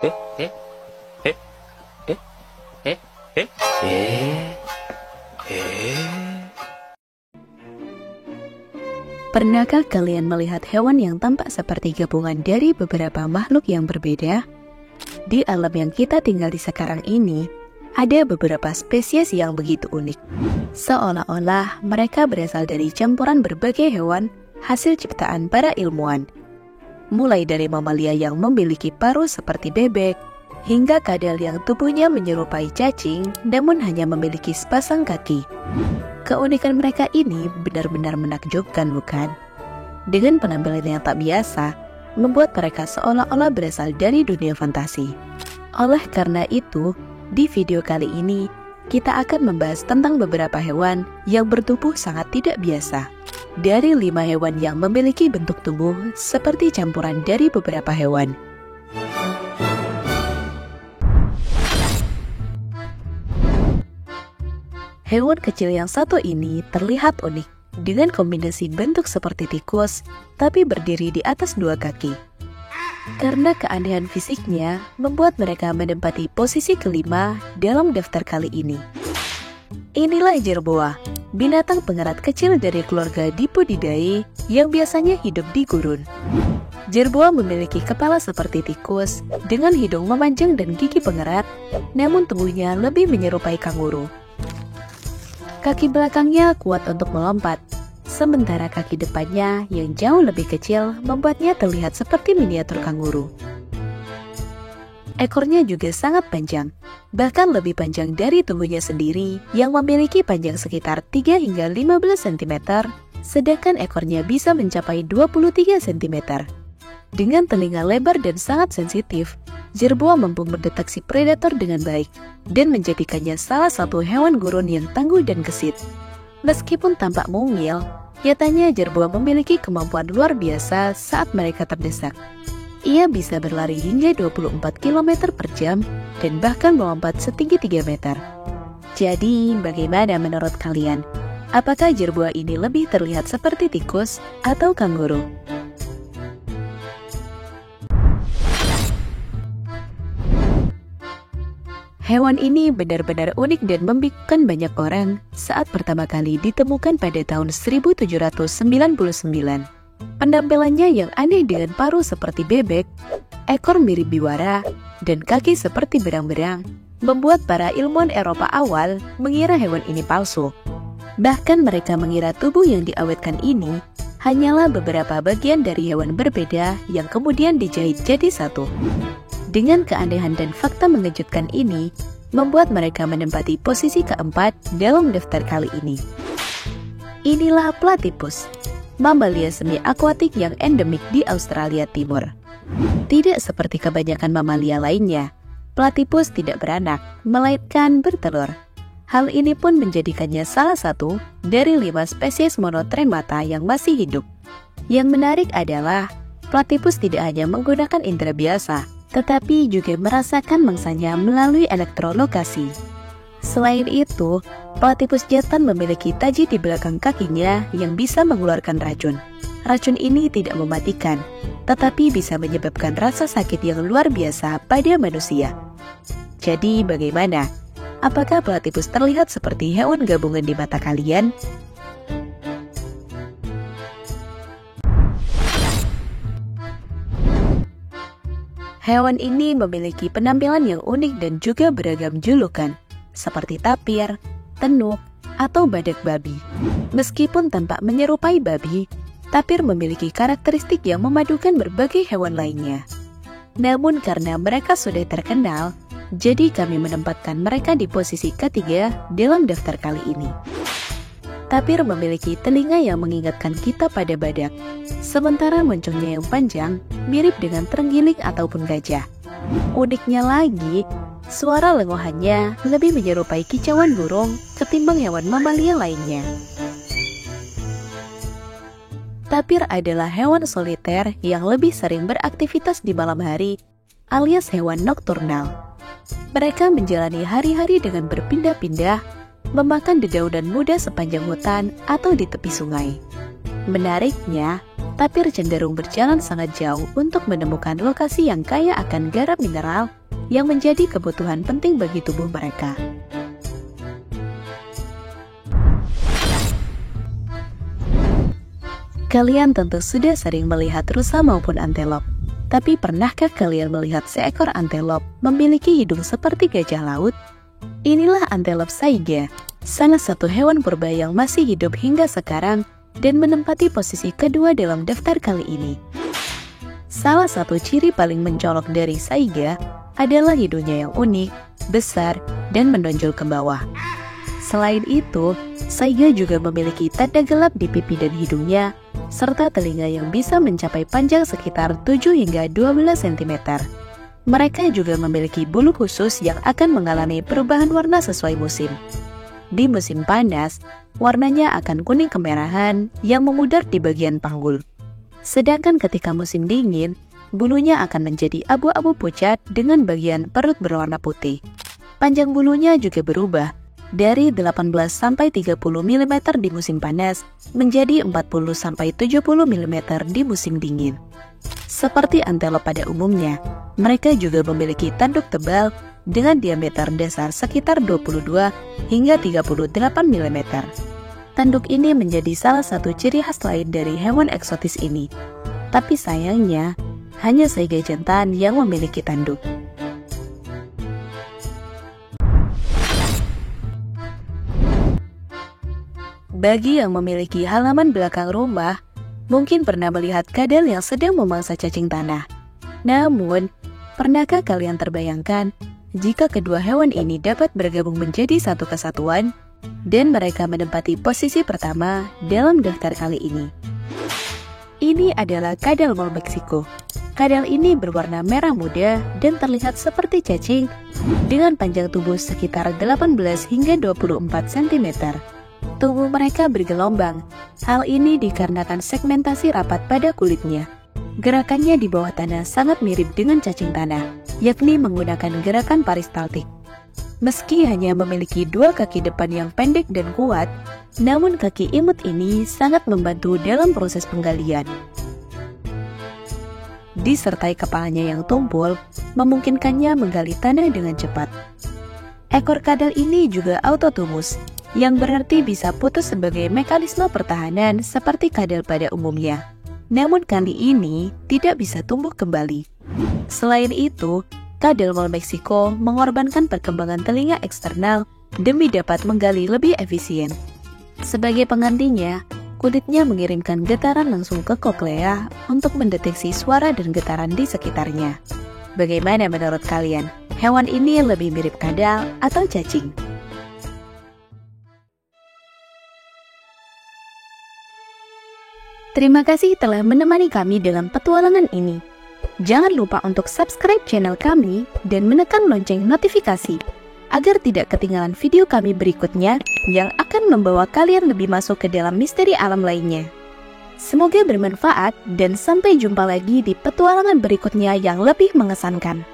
Eh, eh, eh, eh, eh, eh, Pernahkah kalian melihat hewan yang tampak seperti gabungan dari beberapa makhluk yang berbeda? Di alam yang kita tinggal di sekarang ini, ada beberapa spesies yang begitu unik. Seolah-olah mereka berasal dari campuran berbagai hewan hasil ciptaan para ilmuwan. Mulai dari mamalia yang memiliki paruh seperti bebek, hingga kadal yang tubuhnya menyerupai cacing namun hanya memiliki sepasang kaki. Keunikan mereka ini benar-benar menakjubkan, bukan? Dengan penampilan yang tak biasa, membuat mereka seolah-olah berasal dari dunia fantasi. Oleh karena itu, di video kali ini, kita akan membahas tentang beberapa hewan yang bertubuh sangat tidak biasa. Dari 5 hewan yang memiliki bentuk tubuh seperti campuran dari beberapa hewan. Hewan kecil yang satu ini terlihat unik, dengan kombinasi bentuk seperti tikus, tapi berdiri di atas 2 kaki. Karena keanehan fisiknya, membuat mereka menempati posisi kelima dalam daftar kali ini. Inilah jerboa, binatang pengerat kecil dari keluarga Dipodidae yang biasanya hidup di gurun. Jerboa memiliki kepala seperti tikus, dengan hidung memanjang dan gigi pengerat, namun tubuhnya lebih menyerupai kanguru. Kaki belakangnya kuat untuk melompat, sementara kaki depannya yang jauh lebih kecil membuatnya terlihat seperti miniatur kanguru. Ekornya juga sangat panjang, bahkan lebih panjang dari tubuhnya sendiri yang memiliki panjang sekitar 3 hingga 15 cm, sedangkan ekornya bisa mencapai 23 cm. Dengan telinga lebar dan sangat sensitif, jerboa mampu mendeteksi predator dengan baik dan menjadikannya salah satu hewan gurun yang tangguh dan gesit. Meskipun tampak mungil, nyatanya jerboa memiliki kemampuan luar biasa saat mereka terdesak. Ia bisa berlari hingga 24 km per jam dan bahkan melompat setinggi 3 meter. Jadi, bagaimana menurut kalian? Apakah jerboa ini lebih terlihat seperti tikus atau kanguru? Hewan ini benar-benar unik dan membingungkan banyak orang saat pertama kali ditemukan pada tahun 1799. Penampilannya yang aneh dengan paruh seperti bebek, ekor mirip biawara, dan kaki seperti berang-berang, membuat para ilmuwan Eropa awal mengira hewan ini palsu. Bahkan mereka mengira tubuh yang diawetkan ini hanyalah beberapa bagian dari hewan berbeda yang kemudian dijahit jadi satu. Dengan keanehan dan fakta mengejutkan ini, membuat mereka menempati posisi keempat dalam daftar kali ini. Inilah platypus, mamalia semi akuatik yang endemik di Australia Timur. Tidak seperti kebanyakan mamalia lainnya, platypus tidak beranak, melainkan bertelur. Hal ini pun menjadikannya salah satu dari 5 spesies monotremata yang masih hidup. Yang menarik adalah, platypus tidak hanya menggunakan indera biasa, tetapi juga merasakan mangsanya melalui elektrolokasi. Selain itu, platypus jantan memiliki taji di belakang kakinya yang bisa mengeluarkan racun. Racun ini tidak mematikan, tetapi bisa menyebabkan rasa sakit yang luar biasa pada manusia. Jadi bagaimana? Apakah platypus terlihat seperti hewan gabungan di mata kalian? Hewan ini memiliki penampilan yang unik dan juga beragam julukan, seperti tapir, tenuk, atau badak babi. Meskipun tampak menyerupai babi, tapir memiliki karakteristik yang memadukan berbagai hewan lainnya. Namun karena mereka sudah terkenal, jadi kami menempatkan mereka di posisi ketiga dalam daftar kali ini. Tapir memiliki telinga yang mengingatkan kita pada badak, sementara moncongnya yang panjang mirip dengan terenggiling ataupun gajah. Uniknya lagi, suara lengohannya lebih menyerupai kicauan burung ketimbang hewan mamalia lainnya. Tapir adalah hewan soliter yang lebih sering beraktivitas di malam hari, alias hewan nokturnal. Mereka menjalani hari-hari dengan berpindah-pindah, memakan dedaunan muda sepanjang hutan atau di tepi sungai. Menariknya, Tapir cenderung berjalan sangat jauh untuk menemukan lokasi yang kaya akan garam mineral yang menjadi kebutuhan penting bagi tubuh mereka. Kalian tentu sudah sering melihat rusa maupun antelop. Tapi pernahkah kalian melihat seekor antelop memiliki hidung seperti gajah laut? Inilah antelop saiga, salah satu hewan purba yang masih hidup hingga sekarang dan menempati posisi kedua dalam daftar kali ini. Salah satu ciri paling mencolok dari saiga adalah hidungnya yang unik, besar, dan menonjol ke bawah. Selain itu, saiga juga memiliki tanda gelap di pipi dan hidungnya, serta telinga yang bisa mencapai panjang sekitar 7 hingga 12 cm. Mereka juga memiliki bulu khusus yang akan mengalami perubahan warna sesuai musim. Di musim panas, warnanya akan kuning kemerahan yang memudar di bagian panggul. Sedangkan ketika musim dingin, bulunya akan menjadi abu-abu pucat dengan bagian perut berwarna putih. Panjang bulunya juga berubah, dari 18 sampai 30 mm di musim panas menjadi 40 sampai 70 mm di musim dingin. Seperti antelop pada umumnya, mereka juga memiliki tanduk tebal dengan diameter dasar sekitar 22 hingga 38 mm. Tanduk ini menjadi salah satu ciri khas lain dari hewan eksotis ini. Tapi sayangnya, hanya saiga jantan yang memiliki tanduk. Bagi yang memiliki halaman belakang rumah, mungkin pernah melihat kadal yang sedang memangsa cacing tanah. Namun, pernahkah kalian terbayangkan jika kedua hewan ini dapat bergabung menjadi satu kesatuan dan mereka menempati posisi pertama dalam daftar kali ini? Ini adalah kadal mall Meksiko. Kadal ini berwarna merah muda dan terlihat seperti cacing dengan panjang tubuh sekitar 18 hingga 24 cm. Tubuh mereka bergelombang. Hal ini dikarenakan segmentasi rapat pada kulitnya. Gerakannya di bawah tanah sangat mirip dengan cacing tanah, yakni menggunakan gerakan peristaltik. Meski hanya memiliki dua kaki depan yang pendek dan kuat, namun kaki imut ini sangat membantu dalam proses penggalian. Disertai kepalanya yang tumpul, memungkinkannya menggali tanah dengan cepat. Ekor kadal ini juga autotomus, yang berarti bisa putus sebagai mekanisme pertahanan seperti kadal pada umumnya. Namun kali ini tidak bisa tumbuh kembali. Selain itu, kadal mall Meksiko mengorbankan perkembangan telinga eksternal demi dapat menggali lebih efisien. Sebagai penggantinya, kulitnya mengirimkan getaran langsung ke koklea untuk mendeteksi suara dan getaran di sekitarnya. Bagaimana menurut kalian? Hewan ini lebih mirip kadal atau cacing? Terima kasih telah menemani kami dalam petualangan ini. Jangan lupa untuk subscribe channel kami dan menekan lonceng notifikasi agar tidak ketinggalan video kami berikutnya yang akan membawa kalian lebih masuk ke dalam misteri alam lainnya. Semoga bermanfaat dan sampai jumpa lagi di petualangan berikutnya yang lebih mengesankan.